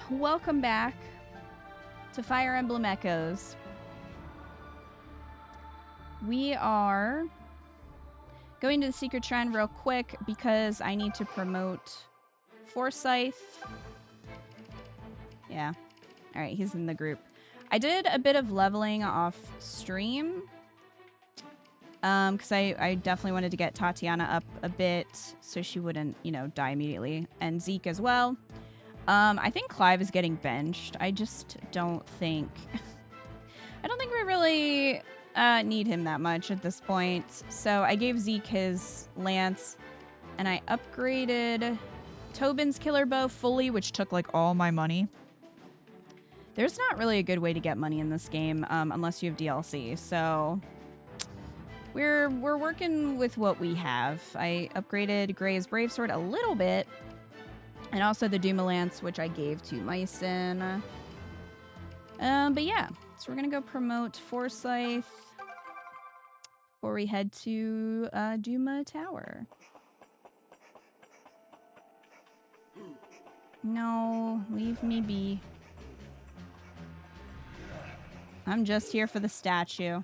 welcome back to Fire Emblem Echoes. We are going to the Secret Shrine real quick because I need to promote Forsyth. Yeah. Alright, he's in the group. I did a bit of leveling off stream. Because I definitely wanted to get Tatiana up a bit so she wouldn't, you know, die immediately. And Zeke as well. I think Clive is getting benched. I just don't think... I don't think we really need him that much at this point. So I gave Zeke his lance. And I upgraded Tobin's killer bow fully, which took, like, all my money. There's not really a good way to get money in this game unless you have DLC. So... We're working with what we have. I upgraded Gray's Brave Sword a little bit. And also the Duma Lance, which I gave to Mycen. But yeah, so we're going to go promote Forsyth before we head to Duma Tower. No, leave me be. I'm just here for the statue.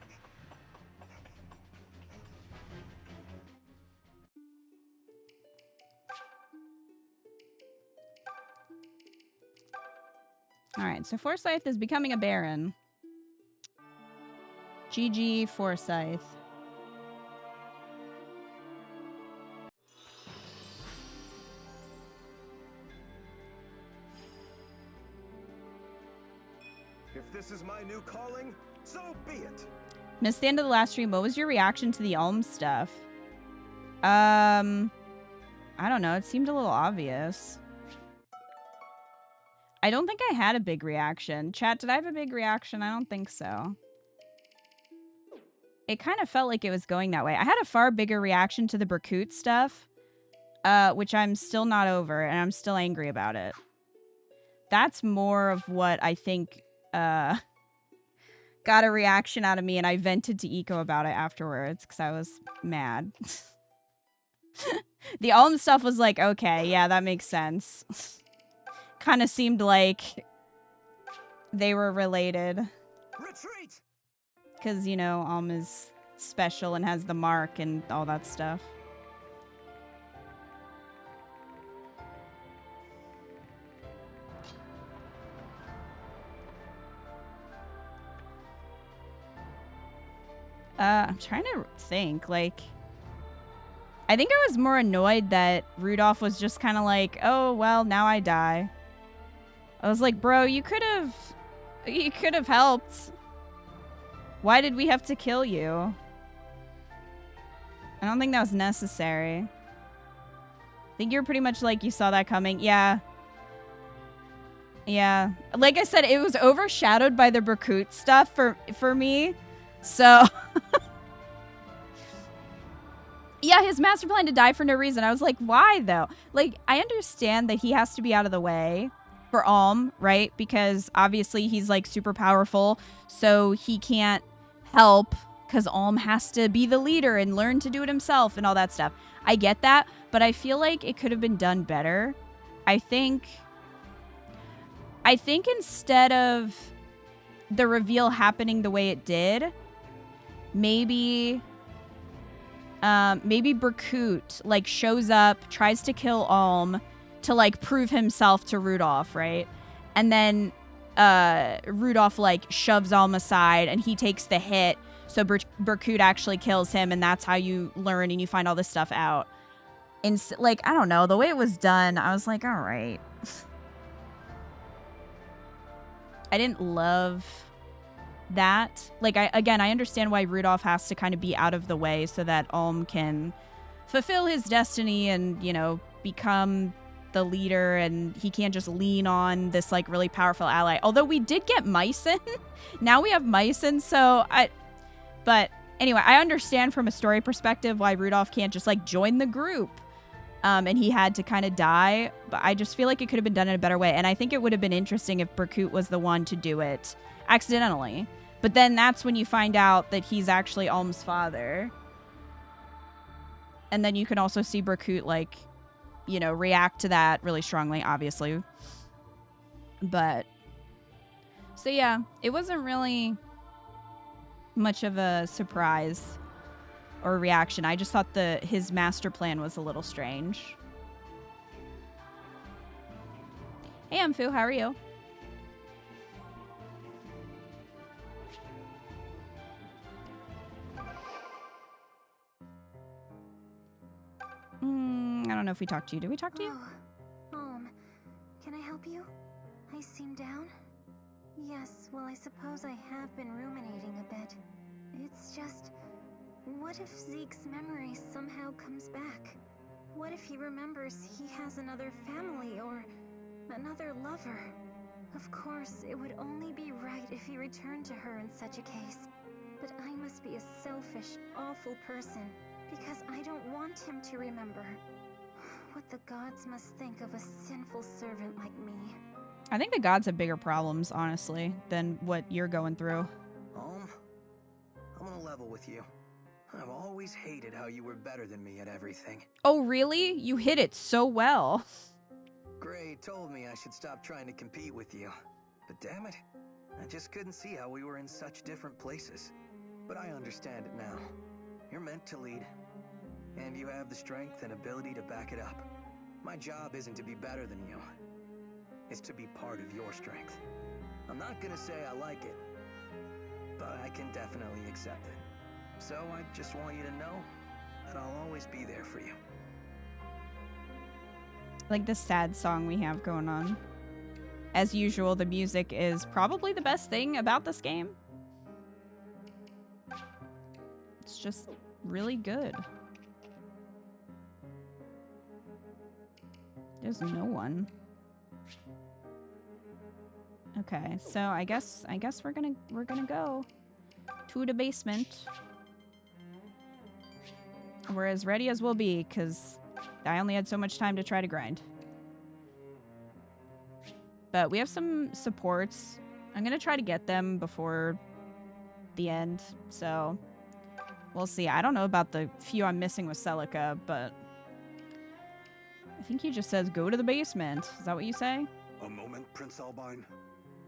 Alright, so Forsyth is becoming a Baron. GG Forsyth. If this is my new calling, so be it. Missed the end of the last stream. What was your reaction to the Ulm stuff? I don't know. It seemed a little obvious. I don't think I had a big reaction. Chat, did I have a big reaction? I don't think so. It kind of felt like it was going that way. I had a far bigger reaction to the Berkut stuff, which I'm still not over, and I'm still angry about it. That's more of what I think got a reaction out of me, and I vented to Eco about it afterwards, because I was mad. The Ulm stuff was like, okay, yeah, that makes sense. Kind of seemed like they were related. Retreat! Because, you know, Ulm is special and has the mark and all that stuff. I'm trying to think, like... I think I was more annoyed that Rudolph was just kind of like, oh, well, now I die. I was like, bro, you could have helped. Why did we have to kill you? I don't think that was necessary. I think you're pretty much like, you saw that coming. Yeah. Yeah. Like I said, it was overshadowed by the Berkut stuff for me. So... Yeah, his master plan to die for no reason. I was like, why, though? Like, I understand that he has to be out of the way for Ulm, right? Because obviously he's, like, super powerful, so he can't help because Ulm has to be the leader and learn to do it himself and all that stuff. I get that, but I feel like it could have been done better. I think instead of the reveal happening the way it did, maybe Berkut, like, shows up, tries to kill Ulm to, like, prove himself to Rudolph, right? And then Rudolph, like, shoves Ulm aside and he takes the hit, so Berkut actually kills him, and that's how you learn and you find all this stuff out. And, like, I don't know, the way it was done, I was like, all right. I didn't love... that. Like, I understand why Rudolph has to kind of be out of the way so that Ulm can fulfill his destiny and, you know, become the leader, and he can't just lean on this, like, really powerful ally. Although we did get Mycen. Now we have Mycen, so but anyway, I understand from a story perspective why Rudolph can't just, like, join the group. And he had to kind of die, but I just feel like it could have been done in a better way. And I think it would have been interesting if Berkut was the one to do it accidentally. But then that's when you find out that he's actually Ulm's father. And then you can also see Berkut, like, you know, react to that really strongly, obviously. But, so yeah, it wasn't really much of a surprise or reaction. I just thought his master plan was a little strange. Hey, Amphu, how are you? I don't know if we talked to you. Did we talk to you? Can I help you? I seem down? Yes, well, I suppose I have been ruminating a bit. It's just, what if Zeke's memory somehow comes back? What if he remembers he has another family or another lover? Of course, it would only be right if he returned to her in such a case. But I must be a selfish, awful person, because I don't want him to remember. What the gods must think of a sinful servant like me. I think the gods have bigger problems, honestly, than what you're going through. I'm gonna level with you. I've always hated how you were better than me at everything. Oh, really? You hit it so well. Gray told me I should stop trying to compete with you. But damn it, I just couldn't see how we were in such different places. But I understand it now. You're meant to lead. And you have the strength and ability to back it up. My job isn't to be better than you. It's to be part of your strength. I'm not gonna say I like it, but I can definitely accept it. So I just want you to know that I'll always be there for you. Like the sad song we have going on. As usual, the music is probably the best thing about this game. It's just really good. There's no one. Okay, so I guess we're gonna go to the basement. We're as ready as we'll be, because I only had so much time to try to grind. But we have some supports. I'm gonna try to get them before the end, so we'll see. I don't know about the few I'm missing with Celica, but I think he just says go to the basement. Is that what you say? A moment, Prince Albine.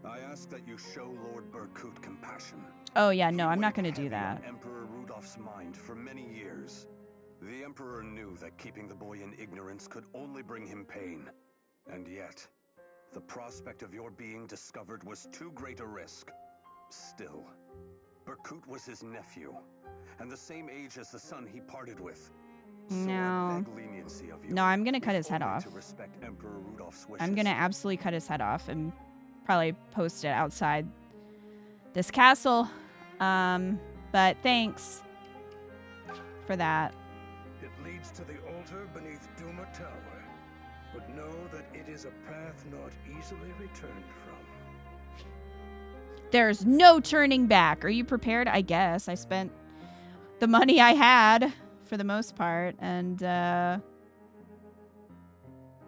I ask that you show Lord Berkut compassion. Oh yeah, no, I'm He not weighed gonna do heavy that. on Emperor Rudolph's mind for many years. The Emperor knew that keeping the boy in ignorance could only bring him pain. And yet, the prospect of your being discovered was too great a risk. Still, Berkut was his nephew, and the same age as the son he parted with. So No. I beg leniency of you. No, I'm gonna cut if his head only off. to respect Emperor Rudolph's wishes. I'm gonna absolutely cut his head off and probably post it outside this castle. But thanks for that. It leads to the altar beneath Duma Tower, but know that it is a path not easily returned from. There's no turning back. Are you prepared? I guess. I spent the money I had for the most part, and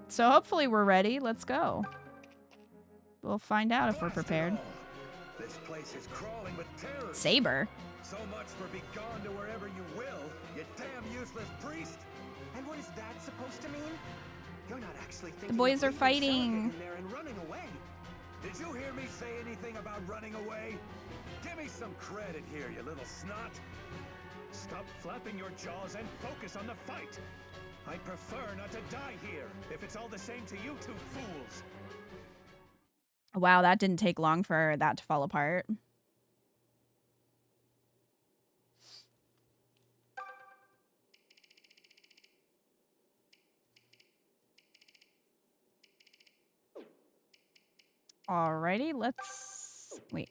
so hopefully we're ready. Let's go. We'll find out if we're prepared. This place is crawling with terror. Saber. So much for be gone to wherever you will, you damn useless priest. And what is that supposed to mean? You're not actually thinking The boys of are leaving Celica fighting. in there and running away. Did you hear me say anything about running away? Give me some credit here, you little snot. Stop flapping your jaws and focus on the fight. I'd prefer not to die here, if it's all the same to you two fools. Wow, that didn't take long for that to fall apart. Alrighty, let's wait.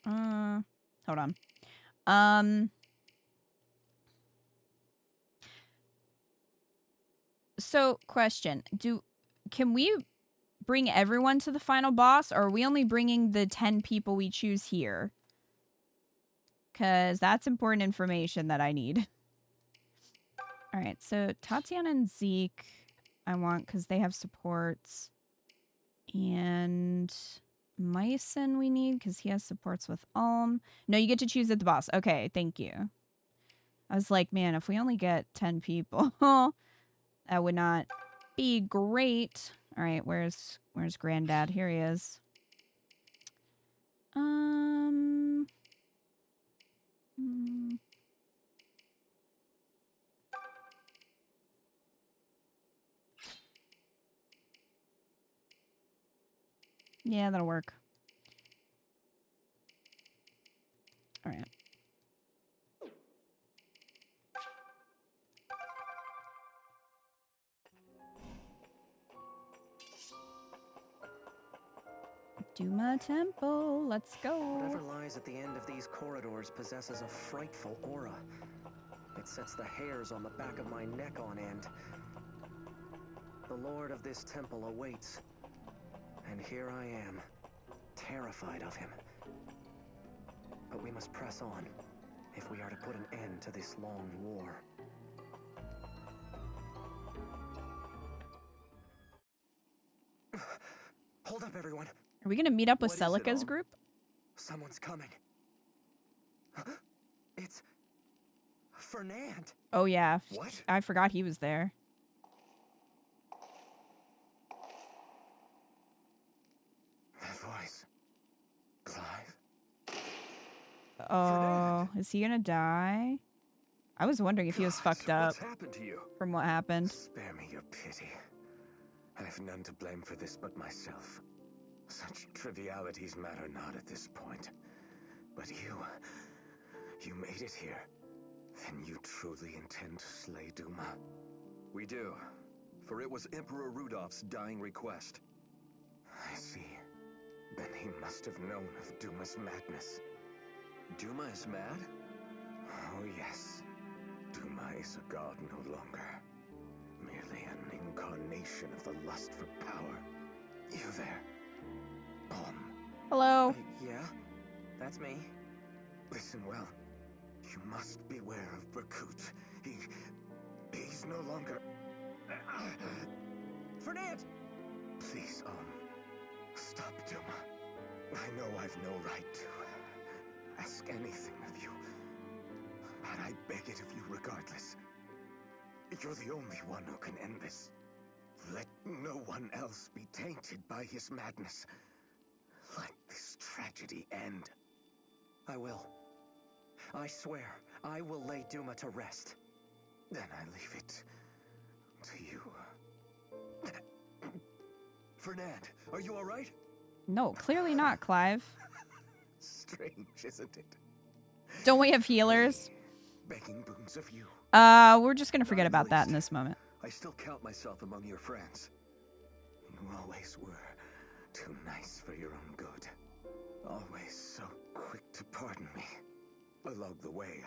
Hold on. So question, can we bring everyone to the final boss, or are we only bringing the 10 people we choose here? Because that's important information that I need. Alright, so Tatiana and Zeke I want because they have supports. And Myson we need because he has supports with Alm. No, you get to choose at the boss. Okay, thank you. I was like, man, if we only get 10 people, that would not be great. All right, where's Where's Granddad? Here he is. Yeah, that'll work. All right. Duma Temple, let's go. Whatever lies at the end of these corridors possesses a frightful aura. It sets the hairs on the back of my neck on end. The lord of this temple awaits. And here I am, terrified of him. But we must press on, if we are to put an end to this long war. Hold up, everyone. Are we gonna meet up with What is it, Celica's Om? group? Someone's coming. It's Fernand. Oh yeah. What? I forgot he was there. That voice. Clive? Oh, is he gonna die? I was wondering if he was fucked up What's happened to you? from what happened. Spare me your pity. I've none to blame for this but myself. Such trivialities matter not at this point. But you made it here. Then you truly intend to slay Duma? We do, for it was Emperor Rudolph's dying request. I see. Then he must have known of Duma's madness. Duma is mad? Oh yes. Duma is a god no longer. Merely an incarnation of the lust for power. You there. Hello. Yeah, that's me. Listen well. You must beware of Berkut. He's no longer... Fernand! Please, stop Duma. I know I've no right to ask anything of you, but I beg it of you regardless. You're the only one who can end this. Let no one else be tainted by his madness. Let this tragedy end. I will. I swear, I will lay Duma to rest. Then I leave it to you. Fernand, are you all right? No, clearly not, Clive. Strange, isn't it? Don't we have healers? Begging boons of you. We're just gonna forget Not in the about that least. in this moment. I still count myself among your friends. You always were too nice for your own good. Always so quick to pardon me. Along the way,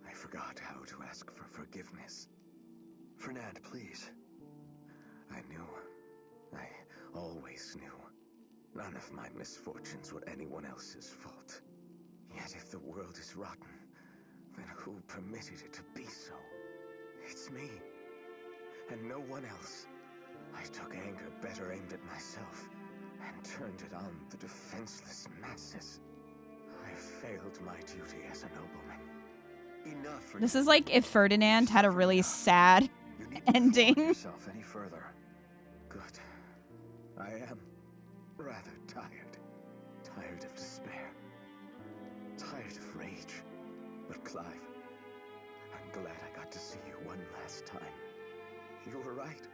I forgot how to ask for forgiveness. Fernand, please. I knew. I always knew. None of my misfortunes were anyone else's fault. Yet if the world is rotten, then who permitted it to be so? It's me. And no one else. I took anger better aimed at myself, and turned it on the defenseless masses. I failed my duty as a nobleman. Enough, Fernand. This is like if Ferdinand had a really sad You needn't flog ending. yourself any further. Good. I am rather tired. Tired of despair. Tired of rage. But Clive, I'm glad I got to see you one last time. You were right.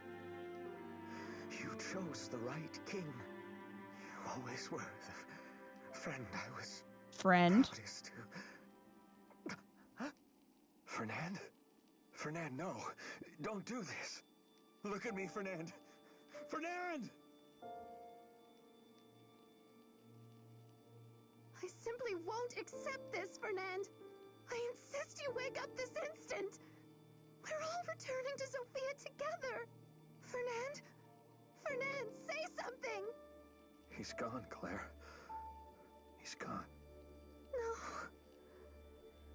You chose the right king. You always were the friend I was Friend. proudest to. Fernand? Fernand, no. Don't do this. Look at me, Fernand. Fernand! I simply won't accept this, Fernand. I insist you wake up this instant. We're all returning to Sophia together. Fernand? Fernand, say something! He's gone, Claire. He's gone. No.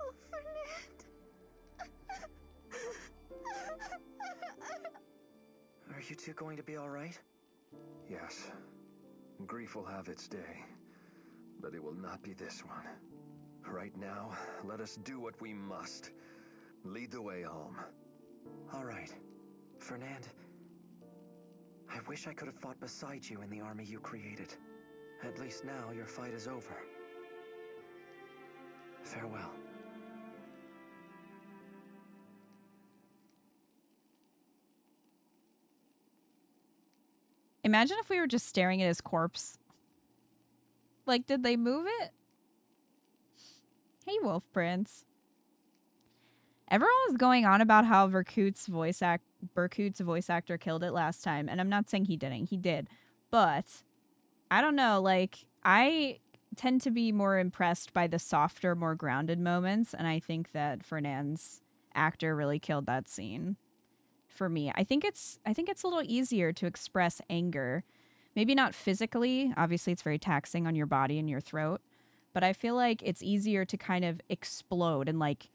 Oh, Fernand. Are you two going to be all right? Yes. Grief will have its day. But it will not be this one. Right now, let us do what we must. Lead the way home. All right. Fernand, I wish I could have fought beside you in the army you created. At least now your fight is over. Farewell. Imagine if we were just staring at his corpse. Like, did they move it? Hey, Wolf Prince. Everyone was going on about how Berkut's voice actor killed it last time, and I'm not saying he didn't. He did. But I don't know, like, I tend to be more impressed by the softer, more grounded moments, and I think that Fernand's actor really killed that scene for me. I think it's a little easier to express anger. Maybe not physically. Obviously, it's very taxing on your body and your throat. But I feel like it's easier to kind of explode and, like,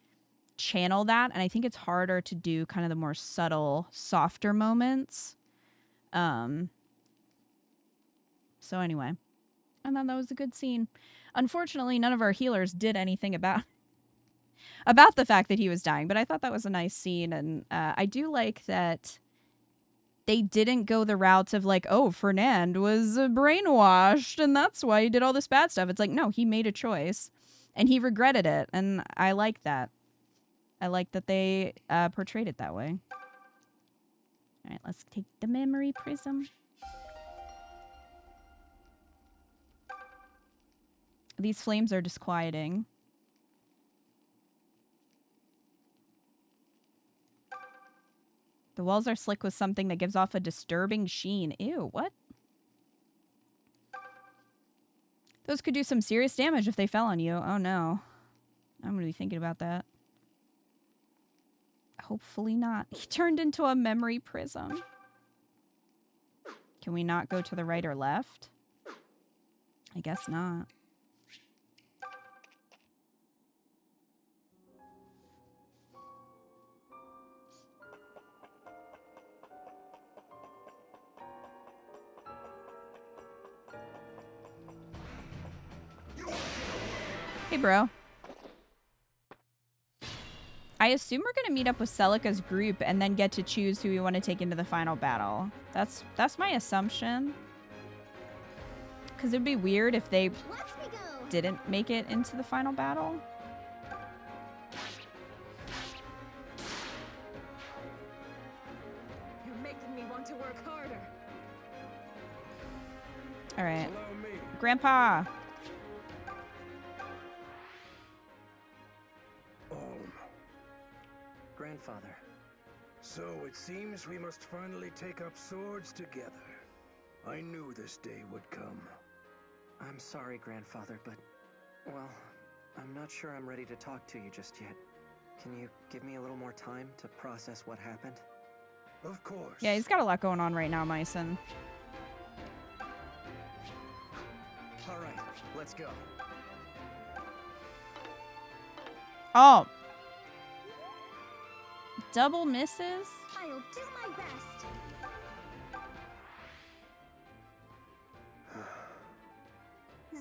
channel that. And I think it's harder to do kind of the more subtle, softer moments. So anyway, I thought that was a good scene. Unfortunately, none of our healers did anything about the fact that he was dying. But I thought that was a nice scene. And I do like that they didn't go the route of like, oh, Fernand was brainwashed and that's why he did all this bad stuff. It's like, no, he made a choice and he regretted it. And I like that. I like that they portrayed it that way. All right, let's take the memory prism. These flames are disquieting. The walls are slick with something that gives off a disturbing sheen. Ew, what? Those could do some serious damage if they fell on you. Oh no. I'm gonna be thinking about that. Hopefully not. He turned into a memory prism. Can we not go to the right or left? I guess not. Hey, bro. I assume we're going to meet up with Celica's group and then get to choose who we want to take into the final battle. That's my assumption. Because it would be weird if they didn't make it into the final battle. You're making me want to work harder. All right. Grandpa. Grandfather. So it seems we must finally take up swords together. I knew this day would come. I'm sorry, Grandfather, but, well, I'm not sure I'm ready to talk to you just yet. Can you give me a little more time to process what happened? Of course. Yeah, he's got a lot going on right now, Myson. All right, let's go. Oh. Double misses? I'll do my best.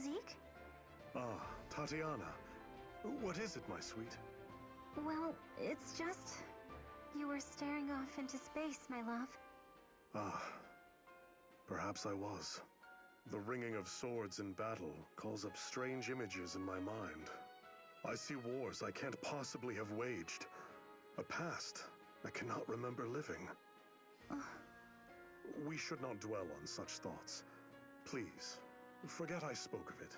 Zeke? Ah, Tatiana. What is it, my sweet? Well, it's just... You were staring off into space, my love. Ah, perhaps I was. The ringing of swords in battle calls up strange images in my mind. I see wars I can't possibly have waged. A past I cannot remember living. We should not dwell on such thoughts. Please, forget I spoke of it.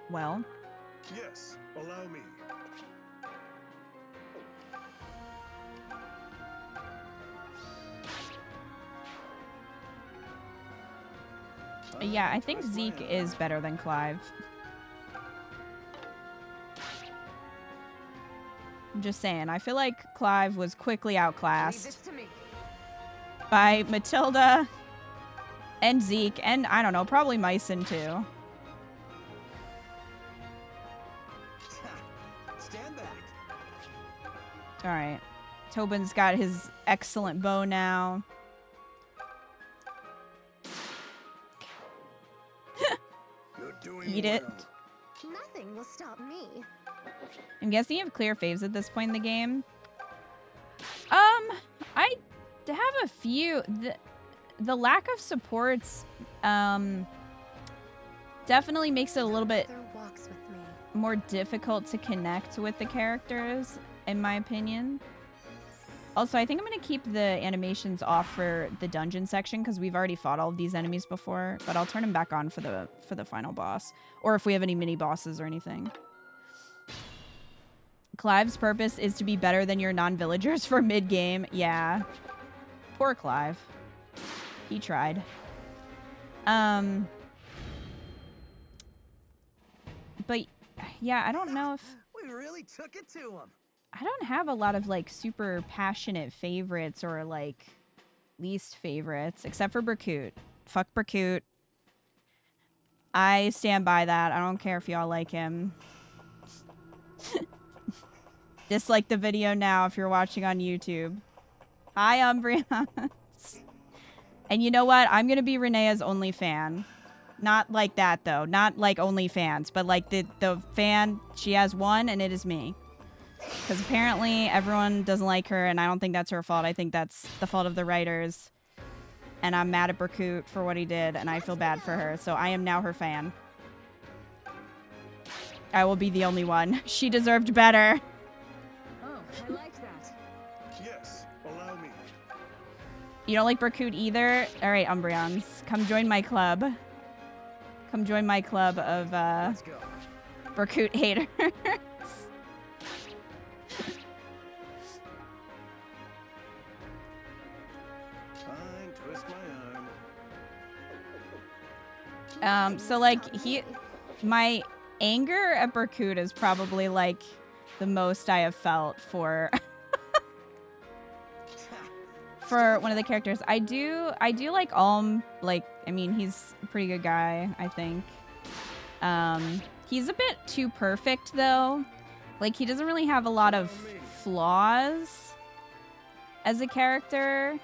Well. Yes, allow me. Yeah, I think Zeke is better than Clive. I'm just saying, I feel like Clive was quickly outclassed by Matilda and Zeke, and I don't know, probably Myson too. Stand back. All right. Tobin's got his excellent bow now. Eat it. Nothing will stop me. I'm guessing you have clear faves at this point in the game. I haven't a few. The lack of supports definitely makes it a little bit more difficult to connect with the characters, in my opinion. Also, I think I'm going to keep the animations off for the dungeon section because we've already fought all of these enemies before, but I'll turn them back on for the final boss, or if we have any mini bosses or anything. Clive's purpose is to be better than your non-villagers for mid-game. Yeah. Poor Clive. He tried. But yeah, I don't know if We really took it to him. I don't have a lot of like super passionate favorites or like least favorites, except for Berkut. Fuck Berkut. I stand by that. I don't care if y'all like him. Dislike the video now if you're watching on YouTube. Hi, Umbreons. And you know what? I'm gonna be Renea's only fan. Not like that though. Not like only fans, but like the fan. She has one, and it is me. Because apparently everyone doesn't like her, and I don't think that's her fault. I think that's the fault of the writers. And I'm mad at Berkut for what he did, and I feel bad for her. So I am now her fan. I will be the only one. She deserved better. Oh, I like that. Yes, allow me. You don't like Berkut either? Alright, Umbreons. Come join my club. Come join my club of Let's go. Berkut haters. Fine, twist my arm. So like my anger at Berkut is probably like the most I have felt for for one of the characters. I do like Alm. Like, I mean, he's a pretty good guy, I think. He's a bit too perfect though. Like, he doesn't really have a lot of flaws as a character.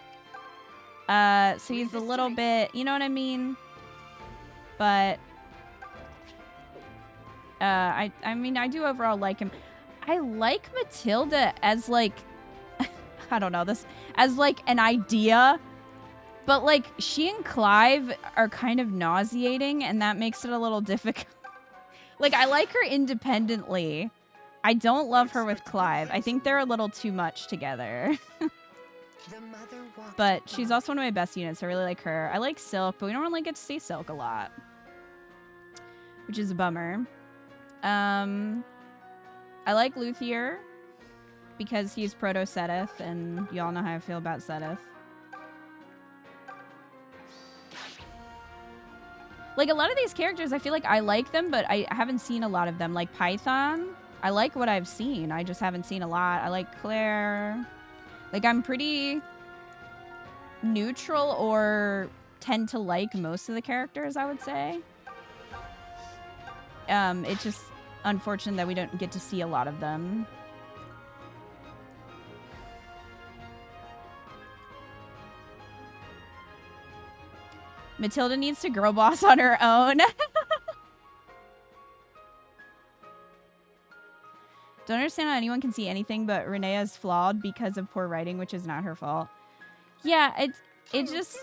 So he's a little bit, you know what I mean? But I mean, I do overall like him. I like Matilda as like I don't know this as like an idea, but like she and Clive are kind of nauseating, and that makes it a little difficult. Like, I like her independently. I don't love her with Clive. I think they're a little too much together. But she's also one of my best units. I really like her. I like Silk, but we don't really get to see Silk a lot, which is a bummer. I like Luthier because he's proto-Seteth, and y'all know how I feel about Seteth. Like, a lot of these characters, I feel like I like them, but I haven't seen a lot of them. Like Python, I like what I've seen. I just haven't seen a lot. I like Claire. Like, I'm pretty neutral or tend to like most of the characters, I would say. It's just unfortunate that we don't get to see a lot of them. Matilda needs to girl boss on her own. Don't understand how anyone can see anything but Renea is flawed because of poor writing, which is not her fault. Yeah, it just...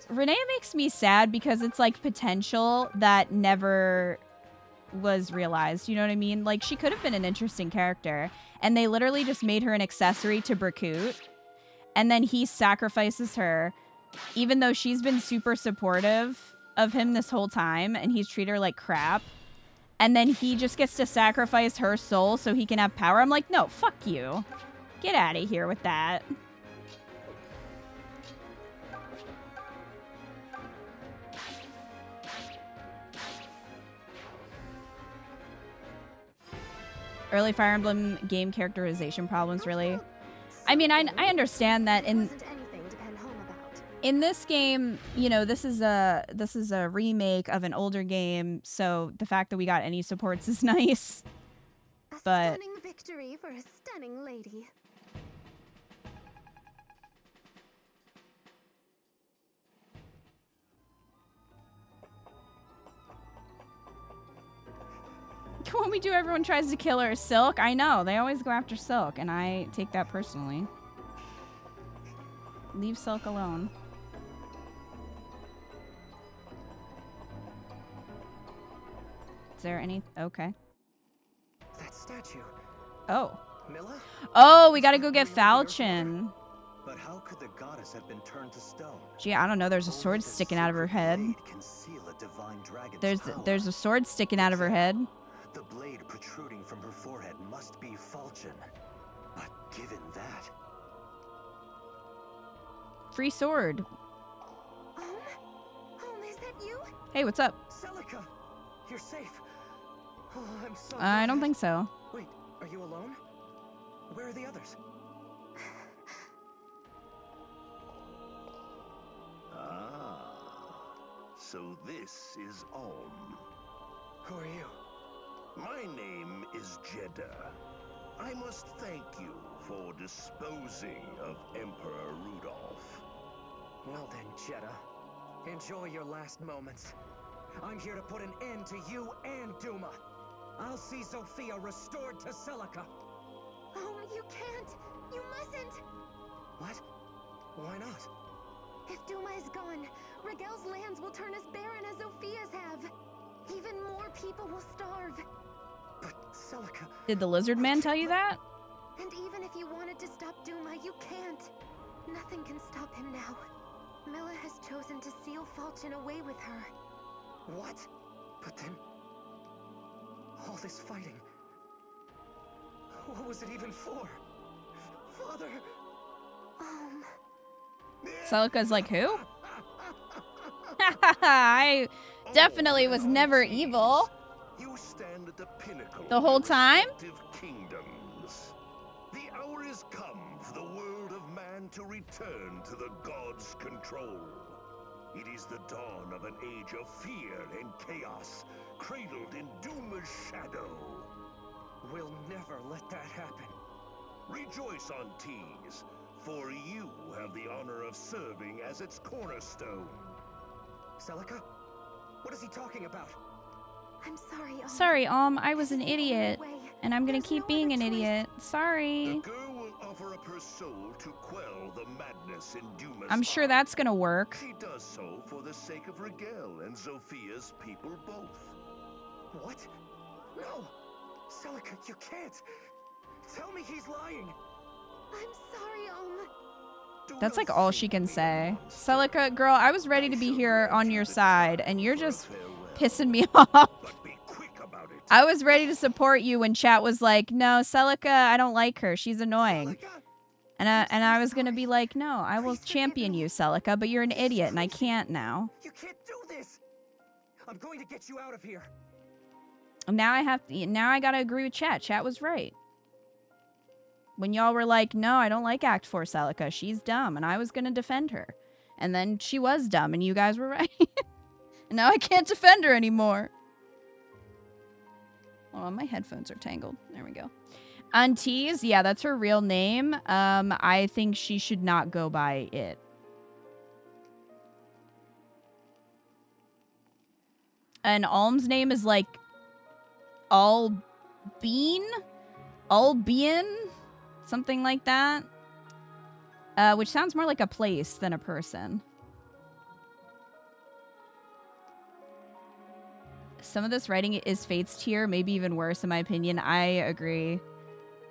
Renea makes me sad because it's like potential that never was realized. You know what I mean? Like, she could have been an interesting character, and they literally just made her an accessory to Berkut, and then he sacrifices her, even though she's been super supportive of him this whole time, and he's treated her like crap. And then he just gets to sacrifice her soul so he can have power. I'm like, no, fuck you. Get out of here with that. Early Fire Emblem game characterization problems, really. I mean, I understand that in this game, you know, this is a remake of an older game, so the fact that we got any supports is nice. But stunning victory for a stunning lady. when we do, everyone tries to kill her. Silk, I know. They always go after Silk, and I take that personally. Leave Silk alone. Is there any? Okay. That statue. Oh. Milla? Oh, we gotta go get Falchion. But how could the goddess have been turned to stone? Gee, I don't know. There's a sword Only the sticking out of her sacred head. blade can seal a divine dragon's power. There's a sword sticking out of her head. The blade protruding from her forehead must be Falchion. But given that, Free sword. Home, is that you? Hey, what's up? Celica! You're safe. Oh, I'm so I don't glad. think so. Wait, are you alone? Where are the others? So this is Alm. Who are you? My name is Jeddah. I must thank you for disposing of Emperor Rudolph. Well then, Jeddah. Enjoy your last moments. I'm here to put an end to you and Duma. I'll see Sophia restored to Celica. You can't. You mustn't. What? Why not? If Duma is gone, Regel's lands will turn as barren as Sophia's have. Even more people will starve. But Celica... Did the lizard man tell you that? And even if you wanted to stop Duma, you can't. Nothing can stop him now. Milla has chosen to seal Falchion away with her. What? But then... all this fighting... what was it even for? Father... Celica's like, who? I definitely was never evil. You stand at the pinnacle The whole of time? respective kingdoms. The hour is come for the world of man to return to the gods' control. It is the dawn of an age of fear and chaos, cradled in Duma's shadow. We'll never let that happen. Rejoice on Tees, for you have the honor of serving as its cornerstone. Celica? What is he talking about? I'm sorry, Sorry, I was an This is the idiot. only way. And I'm gonna There's keep no being an other choice. idiot. Sorry. The girl will offer up her soul to quell the madness in Duma's I'm sure heart. that's gonna work. She does so for the sake of Rigel and Sophia's people both. What? No! Celica, you can't! Tell me he's lying! I'm sorry, Do That's not like all think she can me say. a monster. Celica, girl, I was ready to I be shall here grant on you your the side, time and you're for a just farewell. pissing me off. But be quick about it. I was ready to support you when chat was like, no, Celica, I don't like her. She's annoying. Celica? And I was gonna be like, no, I will Please forgive champion me. you, Celica, but you're an This is idiot, and I crazy. can't now. You can't do this! I'm going to get you out of here. And now I gotta agree with chat. Chat was right. When y'all were like, no, I don't like Act 4 Celica. She's dumb, and I was gonna defend her. And then she was dumb, and you guys were right. And now I can't defend her anymore. Oh, my headphones are tangled. There we go. Antiz, yeah, that's her real name. I think she should not go by it. And Alm's name is like Albean? Something like that. Which sounds more like a place than a person. Some of this writing is Fate's tier, maybe even worse in my opinion. I agree.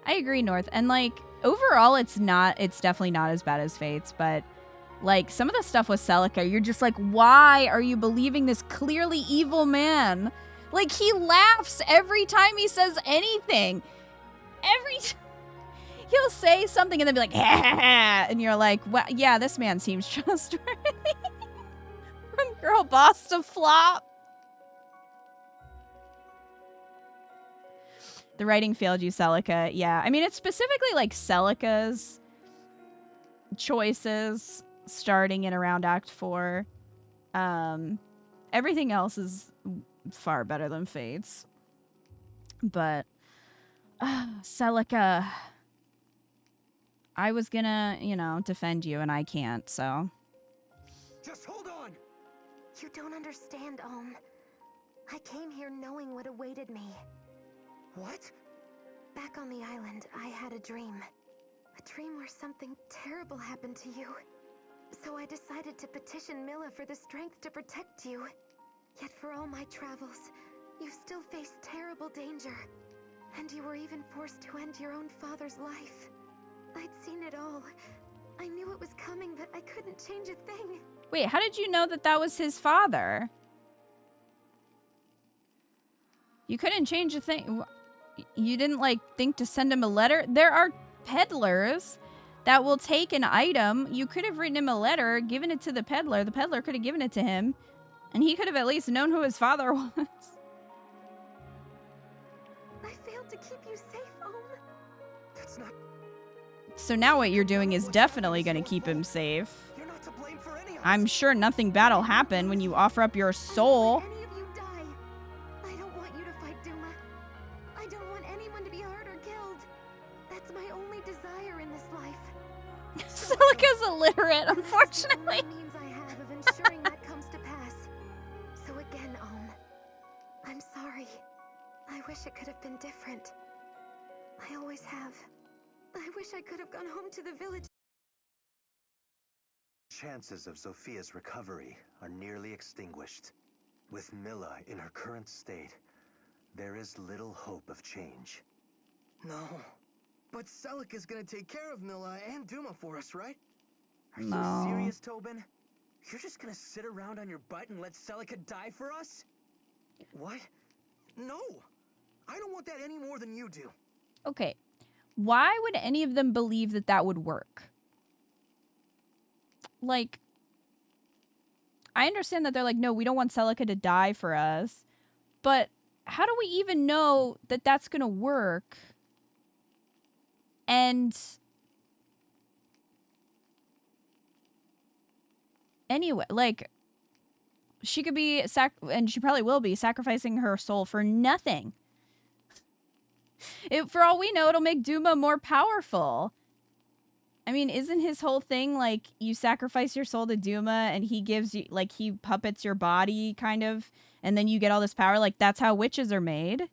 I agree, North. And like overall it's definitely not as bad as Fate's, but like some of the stuff with Celica, you're just like, why are you believing this clearly evil man? Like he laughs every time he says anything. He'll say something and then be like, ha, ha, ha, and you're like, well, yeah, this man seems trustworthy. From girl boss to flop. The writing failed you, Celica. Yeah, I mean, it's specifically like Celica's choices starting in around Act 4. Everything else is far better than Fate's. But, Celica, I was gonna, defend you, and I can't, so. Just hold on! You don't understand, I came here knowing what awaited me. What? Back on the island, I had a dream. A dream where something terrible happened to you. So I decided to petition Milla for the strength to protect you. Yet for all my travels, you've still faced terrible danger. And you were even forced to end your own father's life. I'd seen it all. I knew it was coming, but I couldn't change a thing. Wait, how did you know that that was his father? You couldn't change a thing. You didn't, like, think to send him a letter? There are peddlers that will take an item. You could have written him a letter, given it to the peddler. The peddler could have given it to him. And he could have at least known who his father was. I failed to keep you safe, Ohm. That's not... So now what you're doing is definitely going to keep him safe. You're not to blame for any of I'm sure nothing bad will happen when you offer up your soul. Any of you die. I don't want you to fight Duma. I don't want anyone to be hurt or killed. That's my only desire in this life. Celica's illiterate, unfortunately. It's the only means I have of ensuring that comes to pass. So again, Ohm, I'm sorry. I wish it could have been different. I always have. I wish I could have gone home to the village. Chances of Sophia's recovery are nearly extinguished. With Milla in her current state, there is little hope of change. No. But Celica's gonna take care of Milla and Duma for us, right? Are No. you serious, Tobin? You're just gonna sit around on your butt and let Celica die for us? What? No! I don't want that any more than you do. Okay. Why would any of them believe that that would work? Like, I understand that they're like, no, we don't want Celica to die for us. But how do we even know that that's going to work? And anyway, like, she could be, and she probably will be, sacrificing her soul for nothing. For all we know, it'll make Duma more powerful. I mean, isn't his whole thing, like, you sacrifice your soul to Duma and he gives you, like, he puppets your body, kind of, and then you get all this power? Like, that's how witches are made.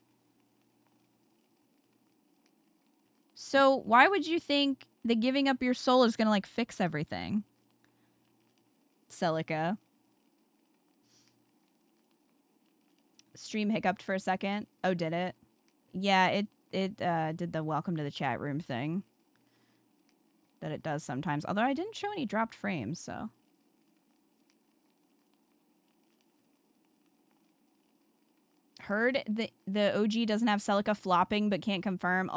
So why would you think that giving up your soul is gonna, like, fix everything? Celica. Stream hiccuped for a second. Oh, did it? Yeah, it did the welcome to the chat room thing that it does sometimes. Although I didn't show any dropped frames, so. Heard the OG doesn't have Celica flopping, but can't confirm.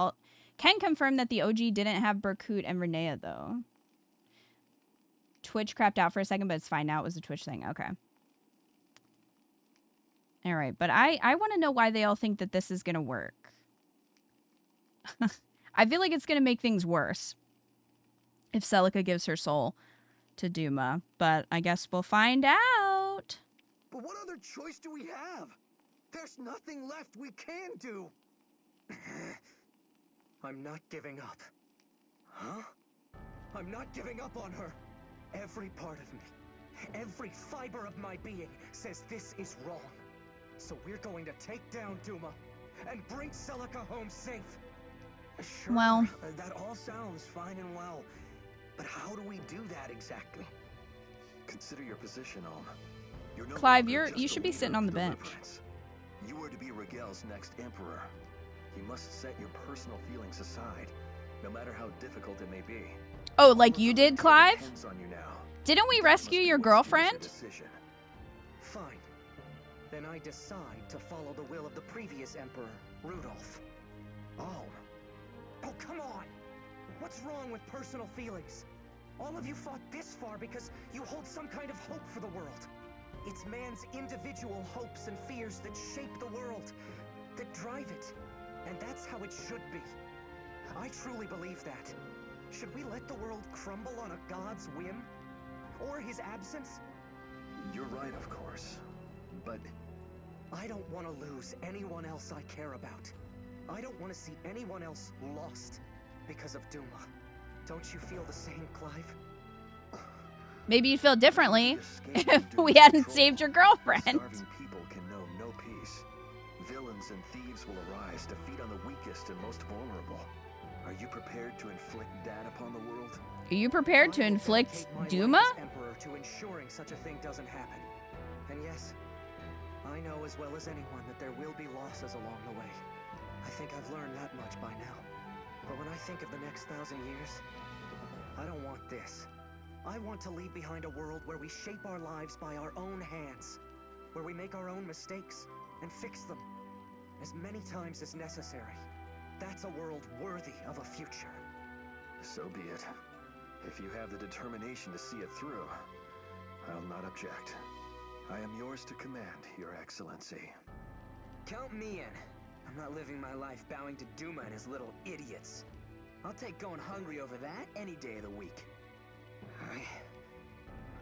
Can confirm that the OG didn't have Berkut and Renea, though. Twitch crapped out for a second, but it's fine now. It was a Twitch thing. Okay. All right, but I want to know why they all think that this is going to work. I feel like it's going to make things worse if Celica gives her soul to Duma, but I guess we'll find out. But what other choice do we have? There's nothing left we can do. I'm not giving up. Huh? I'm not giving up on her. Every part of me, every fiber of my being says this is wrong. So we're going to take down Duma and bring Celica home safe. Sure, Well, that all sounds fine and well, but how do we do that exactly? Consider your position, Ohm. You're no Clive, longer just you a should be leader sitting of on the bench. deliverance. You are to be Rigel's next emperor. You must set your personal feelings aside, no matter how difficult it may be. Oh, like you did, Clive? Depends on you now. Didn't we That rescue must be your what's your girlfriend? decision. Fine. Then I decide to follow the will of the previous emperor, Rudolph. Oh, come on! What's wrong with personal feelings? All of you fought this far because you hold some kind of hope for the world. It's man's individual hopes and fears that shape the world, that drive it. And that's how it should be. I truly believe that. Should we let the world crumble on a god's whim? Or his absence? You're right, of course. But I don't want to lose anyone else I care about. I don't want to see anyone else lost because of Duma. Don't you feel the same, Clive? Maybe you'd feel differently escape if from we Duma's hadn't control, saved your girlfriend. starving people can know no peace. Villains and thieves will arise to feed on the weakest and most vulnerable. Are you prepared to inflict that upon the world? Are you prepared to inflict Take my Duma? life as Emperor to ensuring such a thing doesn't happen. And yes, I know as well as anyone that there will be losses along the way. I think I've learned that much by now. But when I think of the next 1,000 years, I don't want this. I want to leave behind a world where we shape our lives by our own hands, where we make our own mistakes and fix them as many times as necessary. That's a world worthy of a future. So be it. If you have the determination to see it through, I'll not object. I am yours to command, Your Excellency. Count me in. I'm not living my life bowing to Duma and his little idiots. I'll take going hungry over that any day of the week.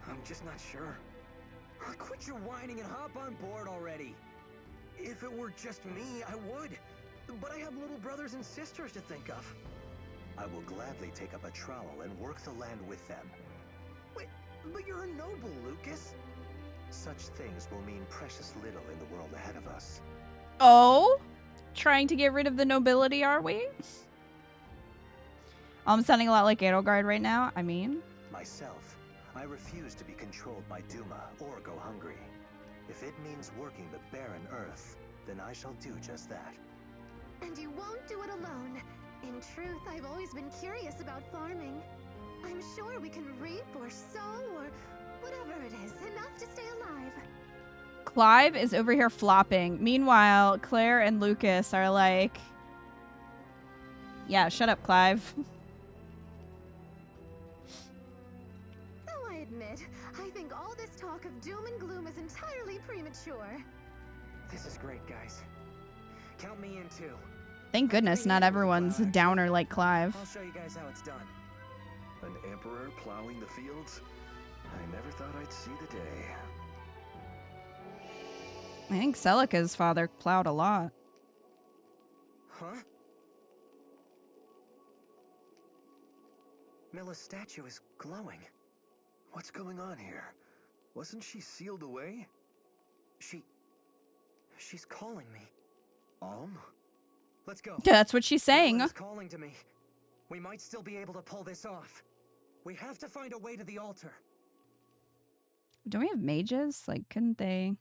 I'm just not sure. Quit your whining and hop on board already. If it were just me, I would. But I have little brothers and sisters to think of. I will gladly take up a trowel and work the land with them. Wait, but you're a noble, Lucas. Such things will mean precious little in the world ahead of us. Oh? Trying to get rid of the nobility, are we? I'm sounding a lot like Edelgard right now. I mean... Myself, I refuse to be controlled by Duma or go hungry. If it means working the barren earth, then I shall do just that. And you won't do it alone. In truth, I've always been curious about farming. I'm sure we can reap or sow or whatever it is, enough to stay alive. Clive is over here flopping. Meanwhile, Claire and Lucas are like... Yeah, shut up, Clive. Though I admit, I think all this talk of doom and gloom is entirely premature. This is great, guys. Count me in too. Thank goodness not everyone's a downer like Clive. I'll show you guys how it's done. An emperor plowing the fields? I never thought I'd see the day. I think Celica's father plowed a lot. Huh? Milla's statue is glowing. What's going on here? Wasn't she sealed away? She's calling me. Let's go. That's what she's saying. Milla's calling to me. We might still be able to pull this off. We have to find a way to the altar. Don't we have mages? Like, couldn't they...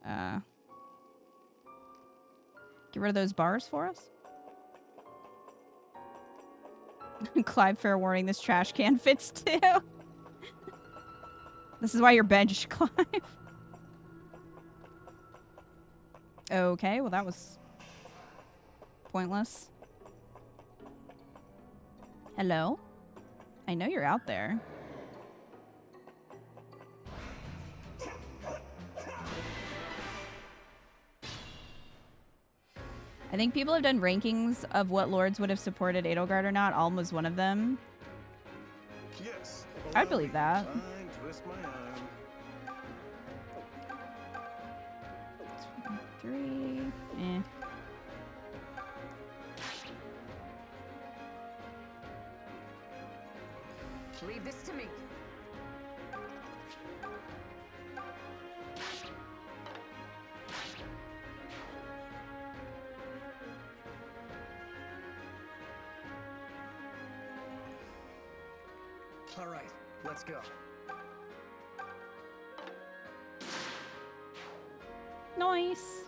get rid of those bars for us? Clive, fair warning, this trash can fits too. This is why you're benched, Clive. Okay, well that was pointless. Hello? I know you're out there. I think people have done rankings of what lords would have supported Edelgard or not. Alm was one of them. Yes. I'd believe that. Fine, twist my arm. 3. Eh. Leave this to me. All right, let's go. Nice.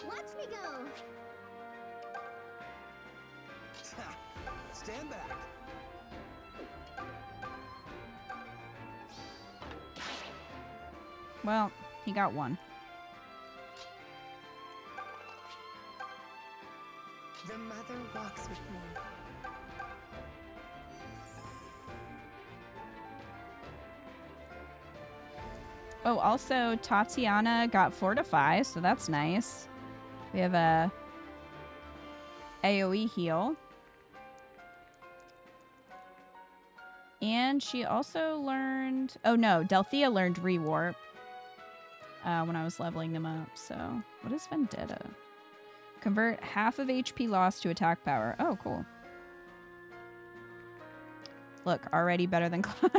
Watch me go. Stand back. Well, he got one. The mother walks with me. Oh, also, Tatiana got Fortify, so that's nice. We have a AoE heal. And she also learned... Oh, no. Delthea learned Rewarp when I was leveling them up. So, what is Vendetta? Convert half of HP loss to attack power. Oh, cool. Look, already better than Clive.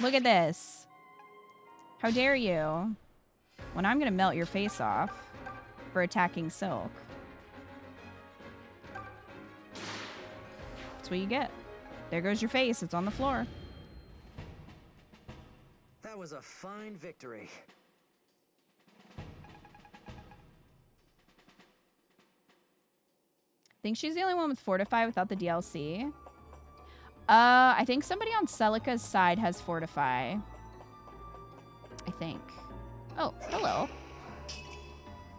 Look at this. How dare you? When I'm gonna melt your face off for attacking Silk. That's what you get. There goes your face. It's on the floor. That was a fine victory. I think she's the only one with Fortify without the DLC. I think somebody on Celica's side has Fortify. I think. Oh, hello.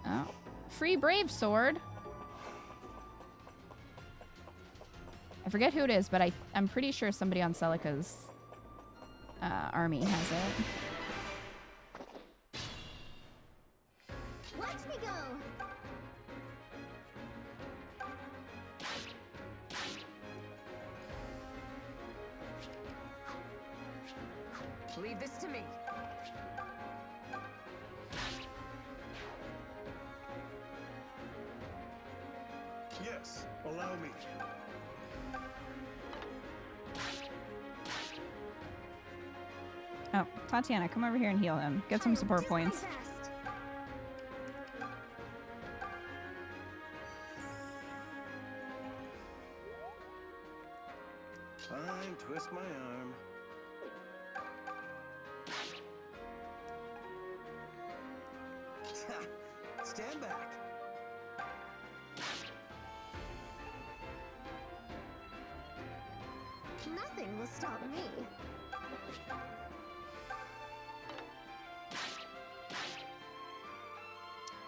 Oh, free Brave Sword. I forget who it is, but I'm pretty sure somebody on Celica's army has it. Watch me go! Leave this to me. Yes, allow me. Oh, Tatiana, come over here and heal him. Get some support points. Fine, twist my arm. Stand back. Nothing will stop me.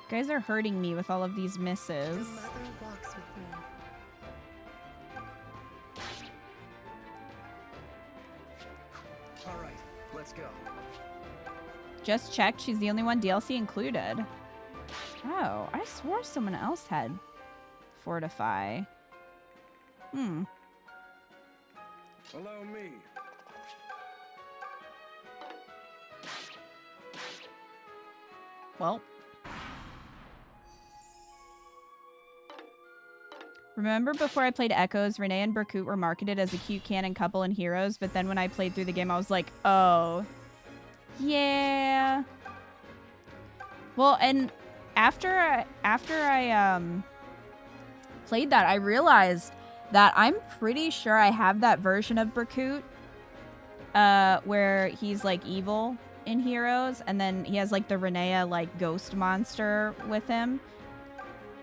You guys are hurting me with all of these misses. The mother walks with me. All right, let's go. Just checked. She's the only one DLC included. Oh, I swore someone else had Fortify. Hmm. Allow me. Well. Remember before I played Echoes, Renee and Berkut were marketed as a cute canon couple in Heroes, but then when I played through the game, I was like, oh. Yeah. Well, and after I played that, I realized that I'm pretty sure I have that version of Berkut where he's like evil in Heroes, and then he has like the Renea like ghost monster with him.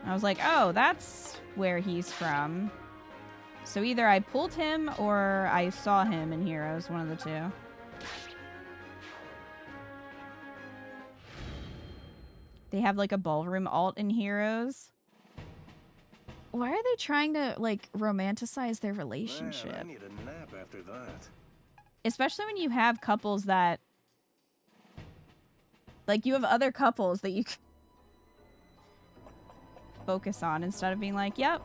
And I was like, oh, that's where he's from. So either I pulled him or I saw him in Heroes, one of the two. They have like a ballroom alt in Heroes. Why are they trying to like romanticize their relationship? Man, I need a nap after that. Especially when you have couples that like you have other couples that you can focus on instead of being like, yep.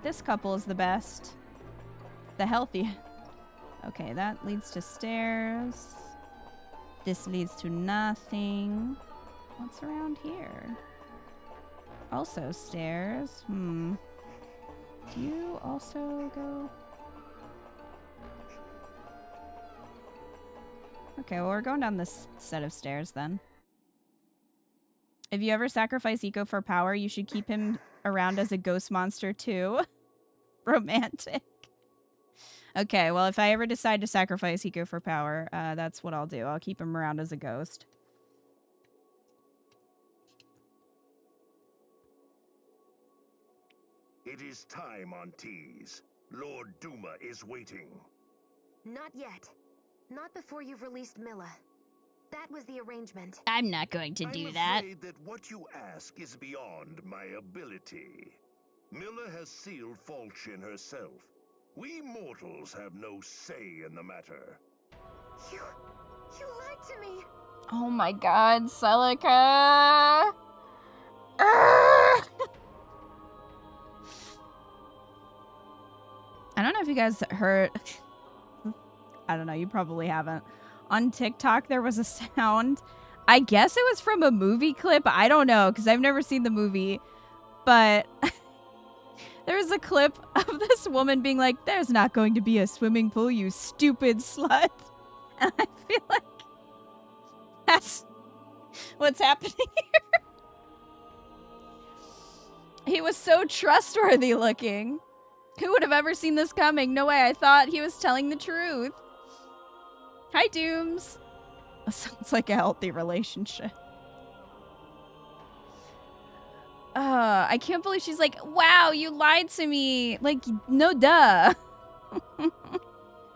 This couple is the best. The healthy. Okay, that leads to stairs. This leads to nothing. What's around here? Also stairs. Do you also go? Okay, well, we're going down this set of stairs then. If you ever sacrifice Eco for power, you should keep him around as a ghost monster too. Romantic. Okay, well, if I ever decide to sacrifice Eco for power, that's what I'll do. I'll keep him around as a ghost. It is time, Aunties. Lord Duma is waiting. Not yet. Not before you've released Milla. That was the arrangement. I'm not going to do that. I'm afraid that what you ask is beyond my ability. Milla has sealed Falchion herself. We mortals have no say in the matter. You lied to me. Oh my god, Celica! I don't know if you guys heard... I don't know, you probably haven't. On TikTok, there was a sound. I guess it was from a movie clip. I don't know, because I've never seen the movie. But there was a clip of this woman being like, there's not going to be a swimming pool, you stupid slut. And I feel like that's what's happening here. he was so trustworthy looking. Who would have ever seen this coming? No way, I thought he was telling the truth. Hi, Dooms. That sounds like a healthy relationship. I can't believe she's like, wow, you lied to me. Like, no duh.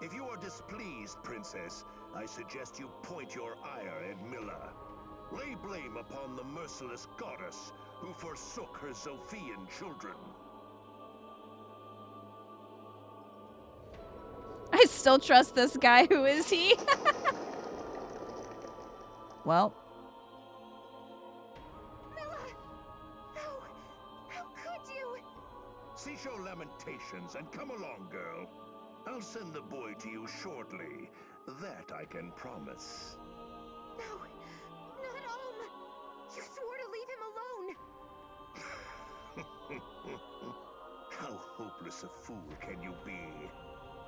If you are displeased, Princess, I suggest you point your ire at Milla. Lay blame upon the merciless goddess who forsook her Zophian children. I still trust this guy. Who is he? Well. Milla! No! How could you? Cease your lamentations and come along, girl. I'll send the boy to you shortly. That I can promise. No! Not Om! You swore to leave him alone! How hopeless a fool can you be?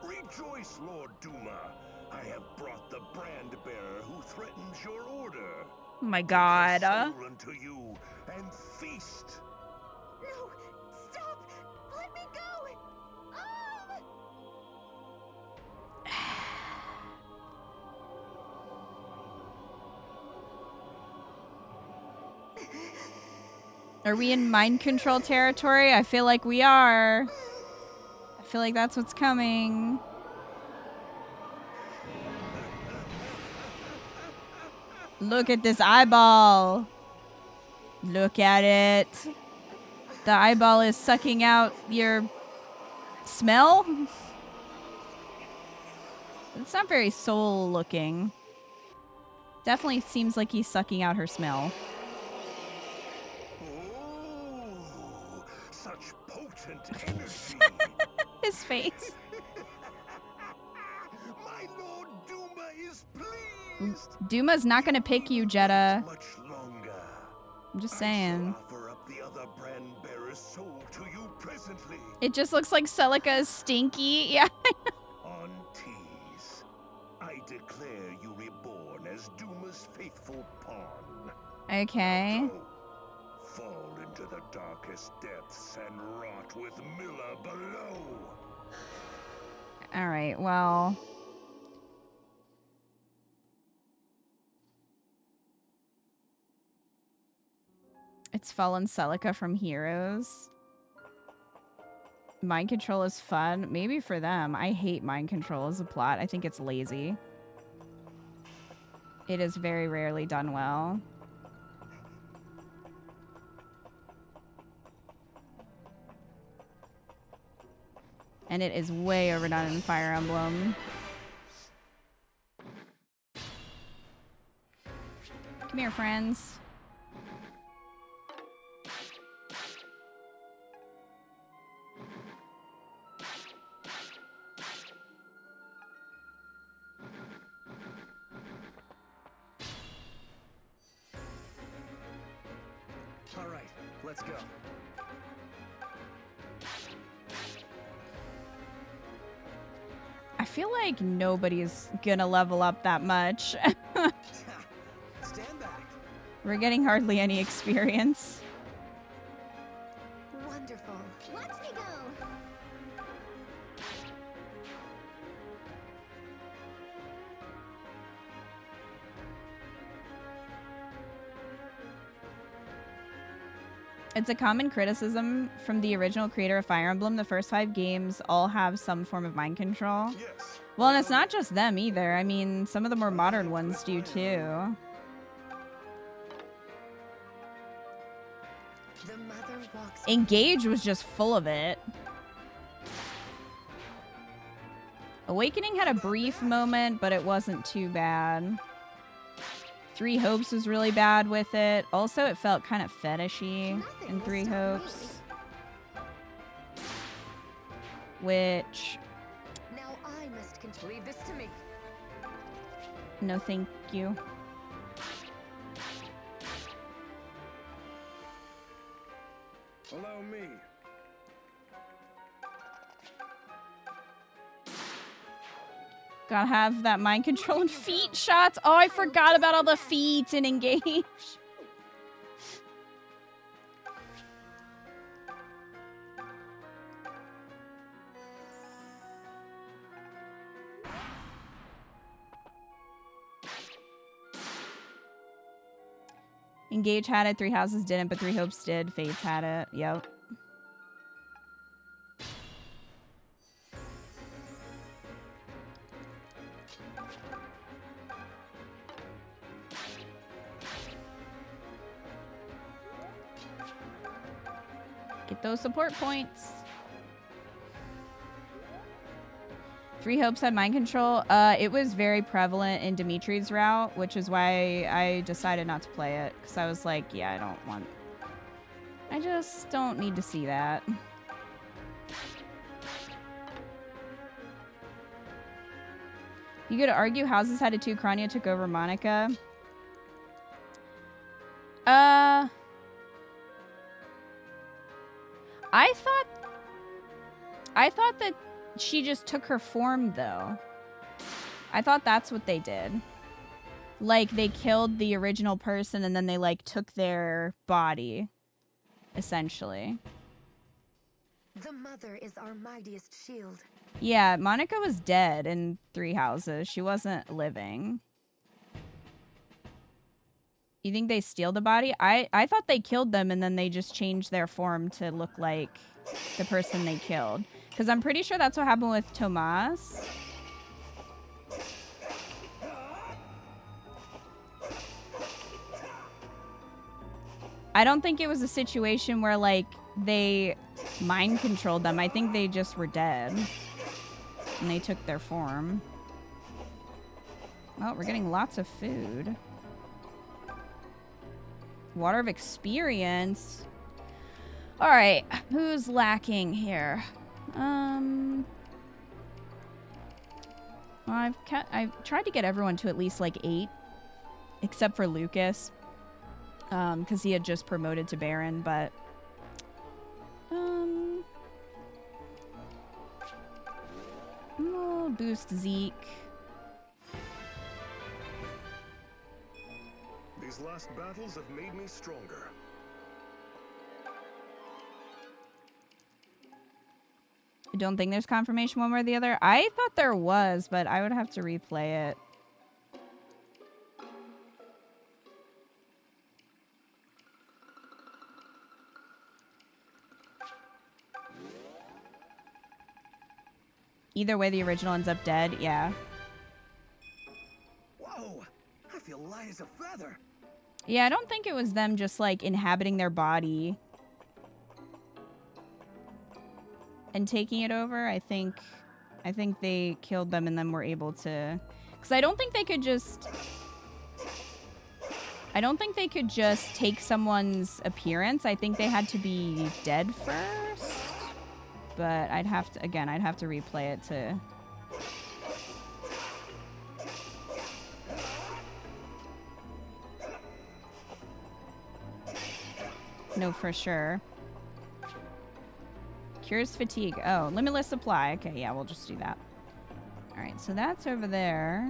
Rejoice, Lord Duma. I have brought the brand bearer who threatens your order. Oh my god. Soul unto you and feast. No! Stop! Let me go! Are we in mind control territory? I feel like we are. I feel like that's what's coming. Look at this eyeball. Look at it. The eyeball is sucking out your smell. It's not very soul looking. Definitely seems like he's sucking out her smell. Oh, such potent energy. His face. My Lord Duma is pleased. Duma's not gonna pick you, Jeddah. Much longer. I'm just saying. I shall offer up the other brand bearer's soul to you presently. It just looks like Celica is stinky. Yeah. On tease, I declare you reborn as Duma's faithful pawn. Okay. Go, fall into the darkest depths and rot with Milla below. All right. Well. It's fallen Celica from Heroes. Mind control is fun. Maybe for them. I hate mind control as a plot. I think it's lazy. It is very rarely done well. And it is way overdone in Fire Emblem. Come here, friends. All right, let's go. I feel like nobody's gonna level up that much. Stand back. We're getting hardly any experience. Wonderful. Watch me go! It's a common criticism from the original creator of Fire Emblem. The first 5 games all have some form of mind control. Yes. Well, and it's not just them either. I mean, some of the more modern ones do too. The mother walks. Engage was just full of it. Awakening had a brief moment, but it wasn't too bad. 3 Hopes was really bad with it. Also, it felt kind of fetishy in 3 Hopes. Which... Now I must leave this to me. No, thank you. Allow me. Gotta have that mind control and feet shots. Oh, I forgot about all the feet in Engage. Engage had it, Three Houses didn't, but Three Hopes did. Fates had it. Yep. Get those support points. Three Hopes had mind control. It was very prevalent in Dimitri's route, which is why I decided not to play it. Because I was like, yeah, I just don't need to see that. You could argue Houses had it too. Krania took over Monica. I thought that she just took her form, though. I thought that's what they did. Like, they killed the original person and then they, like, took their body, essentially. The mother is our mightiest shield. Yeah, Monica was dead in Three Houses. She wasn't living. You think they steal the body? I thought they killed them and then they just changed their form to look like the person they killed. Because I'm pretty sure that's what happened with Tomas. I don't think it was a situation where, like, they mind controlled them. I think they just were dead. And they took their form. Well, we're getting lots of food. Water of experience. All right, who's lacking here? Well, I've tried to get everyone to at least like 8, except for Lucas, because he had just promoted to Baron. But we'll boost Zeke. These last battles have made me stronger. I don't think there's confirmation one way or the other. I thought there was, but I would have to replay it. Either way, the original ends up dead. Yeah. Whoa! I feel light as a feather. Yeah, I don't think it was them just, like, inhabiting their body and taking it over. I think they killed them and then were able to... Because I don't think they could just... I don't think they could just take someone's appearance. I think they had to be dead first. But I'd have to... Again, I'd have to replay it to... know for sure. Cures fatigue. Oh, limitless supply. Okay, yeah, we'll just do that. All right, so that's over there.